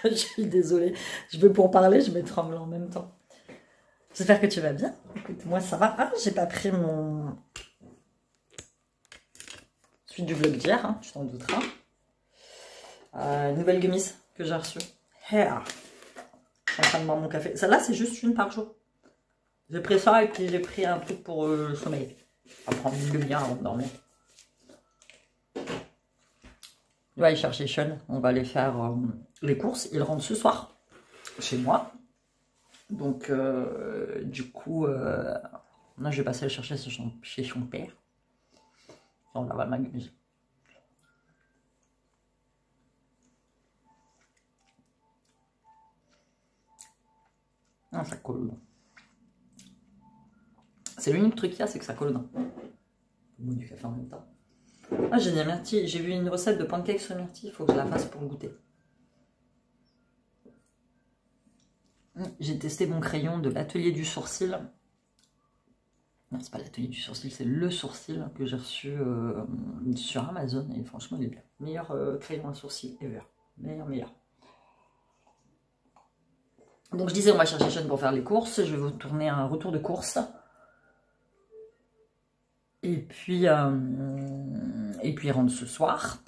Je suis désolée. Je veux pour parler, je m'étrangle en même temps. J'espère que tu vas bien. Écoute, moi ça va. Ah, j'ai pas pris mon... Suite du vlog d'hier, hein, tu t'en douteras. Nouvelle gummies que j'ai reçue. Hair. Je suis en train de boire mon café. Celle-là, c'est juste une par jour. J'ai pris ça et puis j'ai pris un truc pour le sommeil. On va prendre une demi-heure avant de dormir. On va aller chercher Sean. On va aller faire les courses. Il rentre ce soir chez moi. Donc, du coup, là, je vais passer le chercher chez son père. On va ma gummies. Ah, ça colle. C'est l'unique truc qu'il y a, c'est que ça colle dedans. Je bois du café en même temps. Ah, j'ai des myrtilles. J'ai vu une recette de pancakes sur myrtille. Il faut que je la fasse pour goûter. J'ai testé mon crayon de l'atelier du sourcil. Non, c'est pas l'atelier du sourcil, c'est le sourcil que j'ai reçu sur Amazon. Et franchement, il est bien. Meilleur crayon à sourcil ever. Meilleur. Donc je disais, on va chercher Sean pour faire les courses. Je vais vous tourner un retour de course. Et puis il rentre ce soir.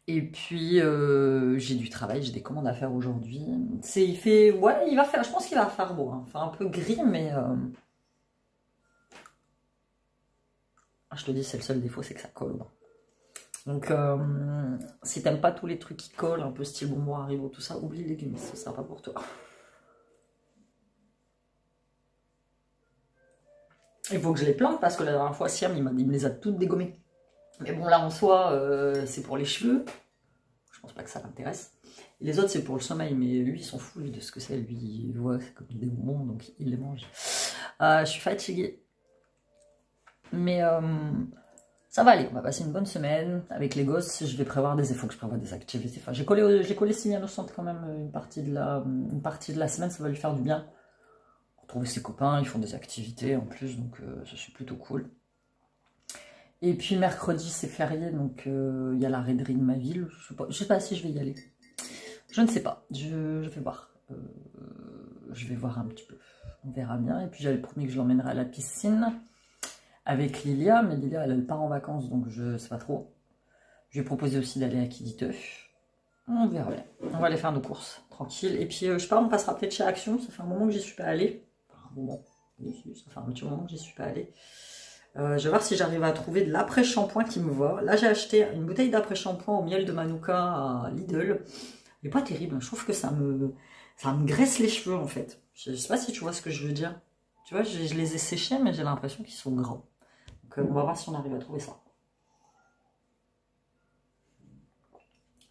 Et puis j'ai du travail, j'ai des commandes à faire aujourd'hui. Il fait, ouais, il va faire, je pense qu'il va faire beau. Hein. Enfin un peu gris, mais je te dis, c'est le seul défaut, c'est que ça colle. Donc si t'aimes pas tous les trucs qui collent, un peu style bonbon Haribo, tout ça, oublie les gummies, ce sera pas pour toi. Il faut que je les plante parce que la dernière fois, Siam, il me les a toutes dégommées. Mais bon, là, en soi, c'est pour les cheveux. Je pense pas que ça l'intéresse. Les autres, c'est pour le sommeil. Mais lui, il s'en fout de ce que c'est. Lui, il voit, c'est comme des bonbons, donc il les mange. Je suis fatiguée. Mais ça va aller. On va passer une bonne semaine avec les gosses. Je vais prévoir des... Il faut que je prévoie des activités. Enfin, j'ai collé Simeon au centre quand même une partie de la semaine. Ça va lui faire du bien. Retrouver ses copains. Ils font des activités en plus. Donc, ça, c'est plutôt cool. Et puis mercredi c'est férié, donc il y a la raiderie de ma ville. Je sais pas si je vais y aller. Je ne sais pas, je vais voir. Je vais voir un petit peu. On verra bien. Et puis j'avais promis que je l'emmènerai à la piscine avec Lilia. Mais Lilia, elle part en vacances, donc je sais pas trop. Je lui ai proposé aussi d'aller à Kiditeuf. On verra bien. On va aller faire nos courses, tranquille. Et puis je sais pas, on passera peut-être chez Action. Ça fait un moment que j'y suis pas allée. Enfin, un moment. Oui, ça fait un petit moment que j'y suis pas allée. Je vais voir si j'arrive à trouver de l'après-shampoing qui me va. Là, j'ai acheté une bouteille d'après-shampoing au miel de Manuka à Lidl. Il n'est pas terrible. Je trouve que ça me graisse les cheveux, en fait. Je ne sais pas si tu vois ce que je veux dire. Tu vois, je les ai séchés, mais j'ai l'impression qu'ils sont gras. Donc, on va voir si on arrive à trouver ça.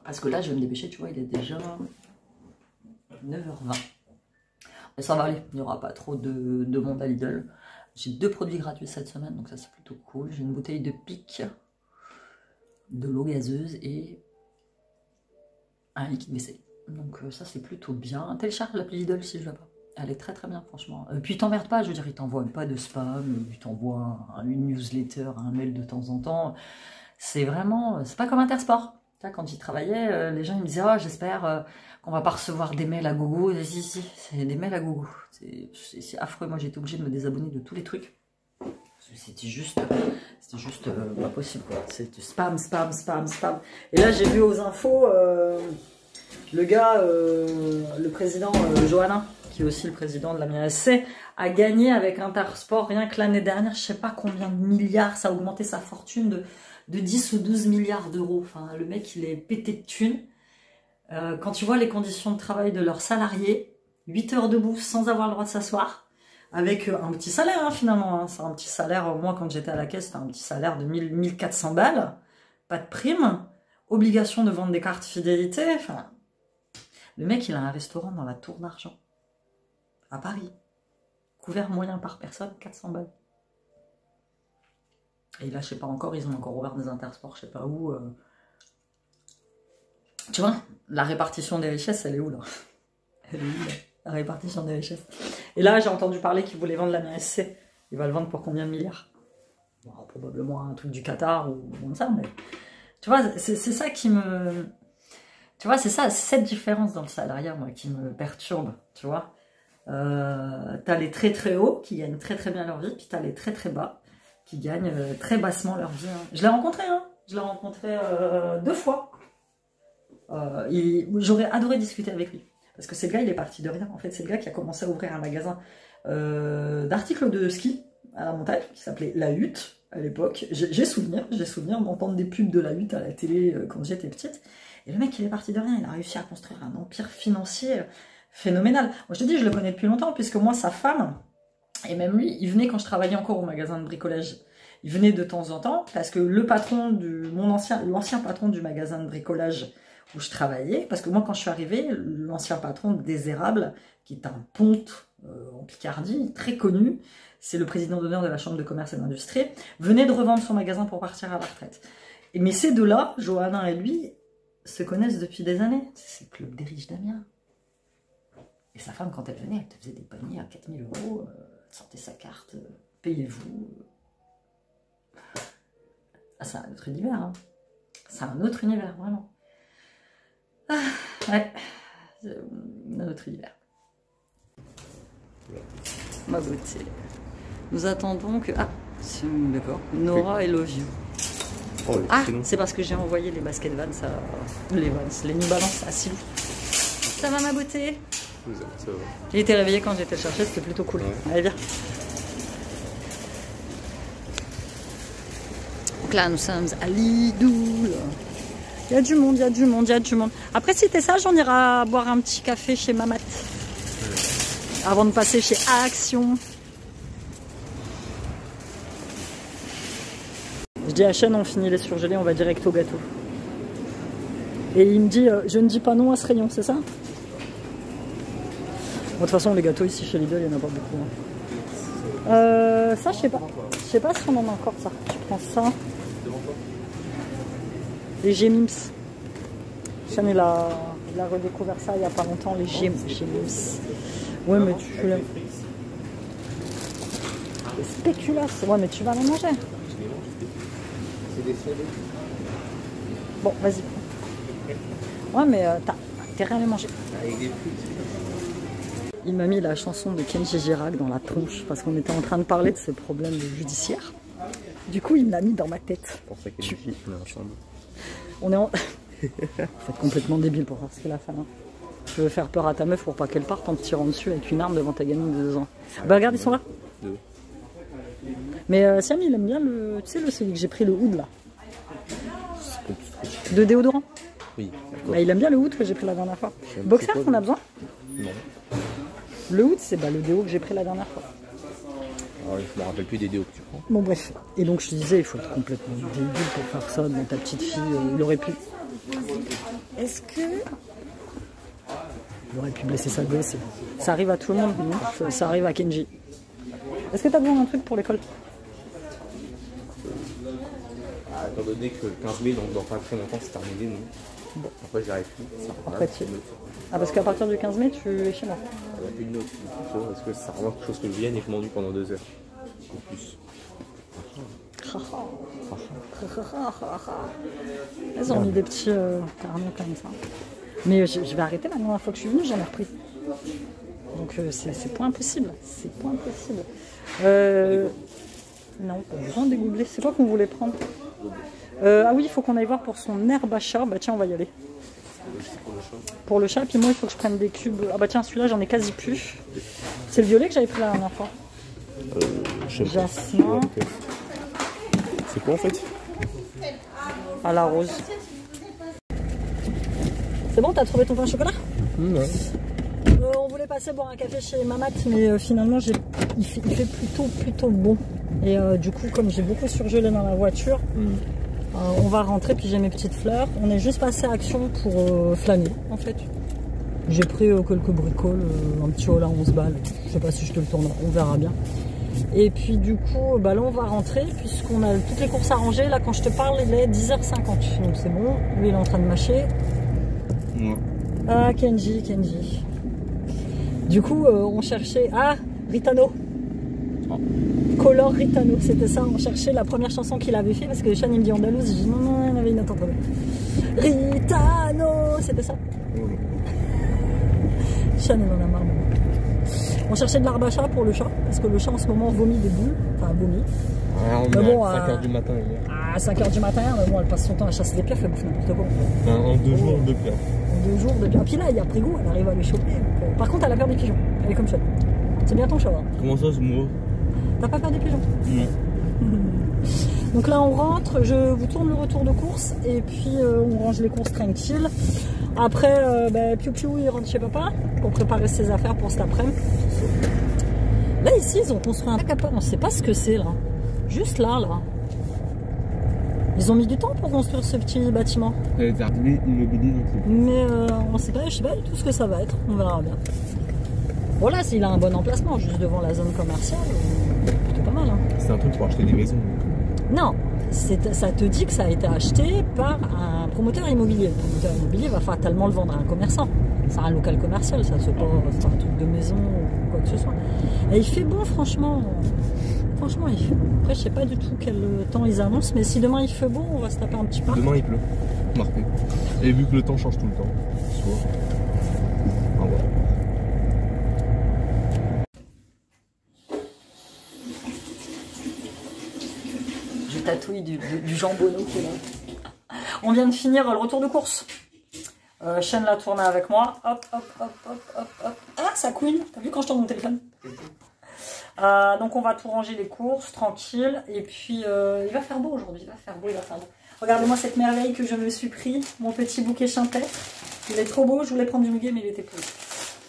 Parce que là, je vais me dépêcher. Tu vois, il est déjà 9h20. Mais ça va aller. Il n'y aura pas trop de monde à Lidl. J'ai 2 produits gratuits cette semaine, donc ça c'est plutôt cool. J'ai une bouteille de pique, de l'eau gazeuse et un liquide vaisselle. Donc ça c'est plutôt bien. Télécharge l'appli Lidl si je l'ai pas. Elle est très très bien franchement. Puis il t'emmerde pas, je veux dire, il t'envoie pas de spam, il t'envoie une newsletter, un mail de temps en temps. C'est vraiment, c'est pas comme Intersport. Quand j'y travaillais, les gens ils me disaient « Oh, j'espère qu'on va pas recevoir des mails à gogo. » Si, c'est des mails à gogo. C'est affreux. Moi, j'étais obligée de me désabonner de tous les trucs. C'était juste pas possible, quoi. C'était spam. Et là, j'ai vu aux infos, le gars, le président Johannin, qui est aussi le président de la MIASC, a gagné avec Intersport, rien que l'année dernière, je sais pas combien de milliards, ça a augmenté sa fortune de 10 ou 12 milliards d'euros. Enfin, le mec, il est pété de thunes. Quand tu vois les conditions de travail de leurs salariés, 8 heures debout sans avoir le droit de s'asseoir, avec un petit salaire, hein, finalement. Hein. C'est un petit salaire, moi, quand j'étais à la caisse, c'était un petit salaire de 1400 balles. Pas de prime. Obligation de vendre des cartes fidélité. Enfin, le mec, il a un restaurant dans la Tour d'Argent, à Paris. Couvert moyen par personne, 400 balles. Et là, je sais pas encore, ils ont encore ouvert des intersports, je sais pas où. Tu vois, la répartition des richesses, elle est où, là? Elle est où, là, la répartition des richesses? Et là, j'ai entendu parler qu'ils voulaient vendre la MSC. Ils va le vendre pour combien de milliards? Bon, probablement un truc du Qatar ou comme ça, mais... Tu vois, c'est ça qui me... Tu vois, c'est ça, c'est cette différence dans le salariat, moi, qui me perturbe, tu vois. T'as les très très hauts qui gagnent très très bien leur vie, puis t'as les très très bas qui gagnent très bassement leur vie. Hein. Je l'ai rencontré, hein. Je l'ai rencontré 2 fois. J'aurais adoré discuter avec lui. Parce que c'est le gars, il est parti de rien. En fait, c'est le gars qui a commencé à ouvrir un magasin d'articles de ski à la montagne, qui s'appelait La Hutte, à l'époque. J'ai souvenir d'entendre des pubs de La Hutte à la télé quand j'étais petite. Et le mec, il est parti de rien. Il a réussi à construire un empire financier phénoménal. Moi, je te dis, je le connais depuis longtemps, puisque moi, sa femme, et même lui, il venait quand je travaillais encore au magasin de bricolage. Il venait de temps en temps, parce que le patron l'ancien patron du magasin de bricolage où je travaillais, parce que moi, quand je suis arrivée, l'ancien patron des Érables, qui est un ponte en Picardie, très connu, c'est le président d'honneur de la Chambre de commerce et d'industrie, venait de revendre son magasin pour partir à la retraite. Mais ces deux-là, Johannin et lui, se connaissent depuis des années. C'est le club des riches d'Amiens. Et sa femme, quand elle venait, elle te faisait des paniers à 4 000 €, elle sortait sa carte, payez-vous. Ah, c'est un autre univers, hein. C'est un autre univers, vraiment. Ah, ouais, un autre univers. Ma beauté. Nous attendons que... Ah, d'accord. Nora et Love You. Oh, ah, c'est parce que j'ai envoyé les baskets Vans, les New Balance à Silou. Ça va, ma beauté? Ça va. J'ai été réveillée quand j'étais chercher, c'était plutôt cool. Ouais. Allez, viens. Donc là, nous sommes à Lidl. Il y a du monde, il y a du monde, il y a du monde. Après, si t'es sage, on ira boire un petit café chez Mamat. Avant de passer chez Action. Je dis à Chen, on finit les surgelés, on va direct au gâteau. Et il me dit, je ne dis pas non à ce rayon, c'est ça? Bon, de toute façon, les gâteaux ici chez Lidl, il n'y en a pas beaucoup. Hein. Ça, je sais pas. Je sais pas si on en a encore, ça. Tu prends ça. Les Gémims. Chen, il a redécouvert ça il n'y a pas longtemps, les Gémims. Ouais, mais tu l'aimes. Les spéculas. Ouais, mais tu vas les manger. Bon, vas-y. Ouais, mais t'as intérêt à les manger. Il m'a mis la chanson de Kenji Girac dans la tronche parce qu'on était en train de parler de ses problèmes judiciaires. Du coup, il me l'a mis dans ma tête. Pour ça qu'elle dit, on est ensemble. On est en... Vous êtes complètement débile pour faire ce qu'elle a fait. Hein. Tu veux faire peur à ta meuf pour pas qu'elle parte en te tirant dessus avec une arme devant ta gamine de 2 ans. Bah regarde, ils sont là. Deux. Mais Samy, il aime bien le... Tu sais, celui que j'ai pris, le oud là. De déodorant. Oui. Bah, il aime bien le oud que j'ai pris la dernière fois. Boxer, on a besoin? Non. Le oud, c'est le déo que j'ai pris la dernière fois. Alors, je me rappelle plus des déos que tu prends. Bon bref. Et donc je te disais, il faut être complètement débile pour faire ça. Dans ta petite fille, il aurait pu... Est-ce que... Il aurait pu blesser sa gosse. Ça arrive à tout le monde, non? Ça arrive à Kenji. Est-ce que tu as besoin d'un truc pour l'école? Étant donné que le 15 mai, donc dans pas très longtemps, c'est terminé, non? Bon. Après, j'arrive plus. Après, tu... Ah, parce qu'à partir du 15 mai, tu es chez moi. Une autre. Est-ce que ça remarque quelque chose que je vienne et que je m'ennuie pendant 2 heures? En plus. Ils ont mis des petits carnets comme ça. Mais je vais arrêter la dernière fois que je suis venue, j'en ai repris. Donc c'est pas impossible. C'est pas impossible. Non, pas besoin de googler. C'est quoi qu'on voulait prendre? Ah oui, il faut qu'on aille voir pour son herbe à chat. Bah tiens, on va y aller. Pour le chat, puis moi il faut que je prenne des cubes. Ah bah tiens, celui-là j'en ai quasi plus. C'est le violet que j'avais pris la dernière fois. Jasmin. C'est quoi en fait? À la rose. C'est bon, t'as trouvé ton pain au chocolat? Ouais. On voulait passer boire un café chez Mamat, mais finalement il fait plutôt bon. Et du coup, comme j'ai beaucoup surgelé dans la voiture, on va rentrer, puis j'ai mes petites fleurs. On est juste passé à Action pour flâner, en fait. J'ai pris quelques bricoles, un petit haut là 11 balles. Je sais pas si je te le tourne, on verra bien. Et puis du coup, bah là on va rentrer, puisqu'on a toutes les courses à ranger. Là, quand je te parle, il est 10h50, donc c'est bon. Lui, il est en train de mâcher. Ouais. Ah, Kenji. Du coup, on cherchait... Ah, Ritano. Oh. Color Ritano, c'était ça. On cherchait la première chanson qu'il avait fait parce que Sean il me dit andalouse. Je dis non, il y en avait une autre. Ritano, c'était ça. Sean, il en a marre. On cherchait de l'arbre à chat pour le chat, parce que le chat en ce moment vomit des boules, enfin vomit. Ah, on mais bon, à 5h du matin. À 5h du matin, mais bon, elle passe son temps à chasser des pierres, elle bouffe n'importe quoi. En 2 jours, 2 pierres. En 2 jours, 2 pierres. Puis là, il a pris goût, elle arrive à les choper. Donc, par contre, elle a peur des pigeons. Elle est comme ça. C'est bien ton chat. Hein. Comment ça, ce mot? T'as pas peur des pigeons? Non. Donc là, on rentre, je vous tourne le retour de course, et puis on range les courses tranquilles. Après, Piu Piu, il rentre chez papa pour préparer ses affaires pour cet après-midi. Là, ici, ils ont construit un capot. On ne sait pas ce que c'est, là. Juste là. Ils ont mis du temps pour construire ce petit bâtiment. Les jardiniers immobiliers, donc c'est... Mais on sait pas, je sais pas du tout ce que ça va être. On verra bien. Voilà, s'il a un bon emplacement, juste devant la zone commerciale, plutôt pas mal. Hein. C'est un truc pour acheter des maisons. Non, ça te dit que ça a été acheté par un promoteur immobilier. Le promoteur immobilier va fatalement le vendre à un commerçant. C'est un local commercial, ça, c'est pas un truc de maison ou quoi que ce soit. Et il fait beau, franchement. Franchement, il fait beau. Après, je sais pas du tout quel temps ils annoncent, mais si demain il fait beau, on va se taper un petit parc. Demain, il pleut. Marqué. Et vu que le temps change tout le temps, soit... Ah, voilà. Je tatouille du jambonneau qui est là. On vient de finir le retour de course. Sean l'a tourné avec moi. Hop, hop, hop, hop, hop, hop. Ah, ça couine. T'as vu quand je tourne mon téléphone? Donc on va tout ranger les courses, tranquille. Et puis il va faire beau aujourd'hui. Il va faire beau. Regardez-moi cette merveille que je me suis pris. Mon petit bouquet champêtre. Il est trop beau. Je voulais prendre du muguet, mais il était pourri.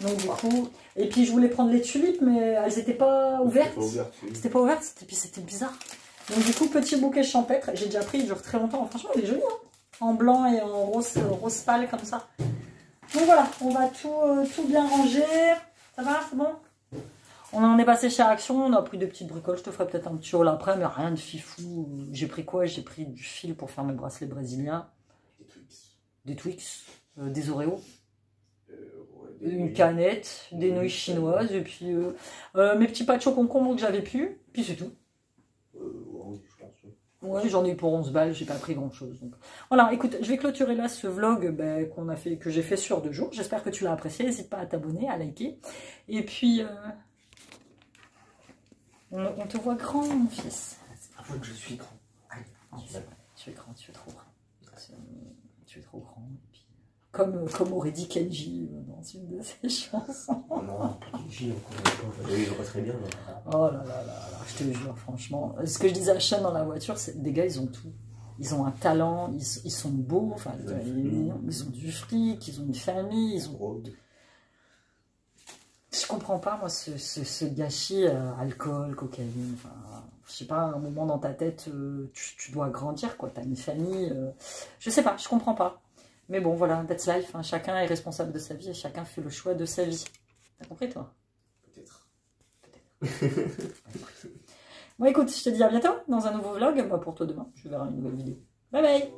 Donc du coup... Et puis je voulais prendre les tulipes, mais elles n'étaient pas ouvertes. C'était pas ouvert. Puis c'était bizarre. Donc du coup, petit bouquet champêtre. J'ai déjà pris, il dure très longtemps. Franchement, il est joli, hein, en blanc et en rose pâle comme ça. Donc voilà, on va tout bien ranger. Ça va, c'est bon? On en est passé chez Action, on a pris des petites bricoles. Je te ferai peut-être un petit haul après, mais rien de fifou. J'ai pris quoi? J'ai pris du fil pour faire mes bracelets brésiliens. Des Twix. Des Oreos. Une canette, des nouilles chinoises, et puis mes petits pâtes au concombre que j'avais pu. Puis c'est tout. Ouais, j'en ai eu pour 11 balles, j'ai pas pris grand chose. Donc. Voilà, écoute, je vais clôturer là ce vlog que j'ai fait sur 2 jours. J'espère que tu l'as apprécié. N'hésite pas à t'abonner, à liker. Et puis, on te voit grand, mon fils. Avoue que je suis grand. Allez, tu es grand, tu es trop grand. Tu es trop grand. Et puis, comme aurait dit Kenji dans une de ses chansons. Non, Kenji, il va très bien. Oh là là là là, je te jure, franchement. Ce que je disais à Sean dans la voiture, c'est des gars, ils ont tout. Ils ont un talent, ils sont beaux, enfin, ils ont du fric, ils ont une famille, ils ont... Je comprends pas, moi, ce gâchis, alcool, cocaïne, enfin, je sais pas, à un moment dans ta tête, tu dois grandir, quoi, t'as une famille, je sais pas, je comprends pas. Mais bon, voilà, that's life, hein. Chacun est responsable de sa vie et chacun fait le choix de sa vie. T'as compris, toi? Peut-être. Bon, écoute, je te dis à bientôt dans un nouveau vlog. Pour toi demain, je verrai une nouvelle vidéo. Bye bye!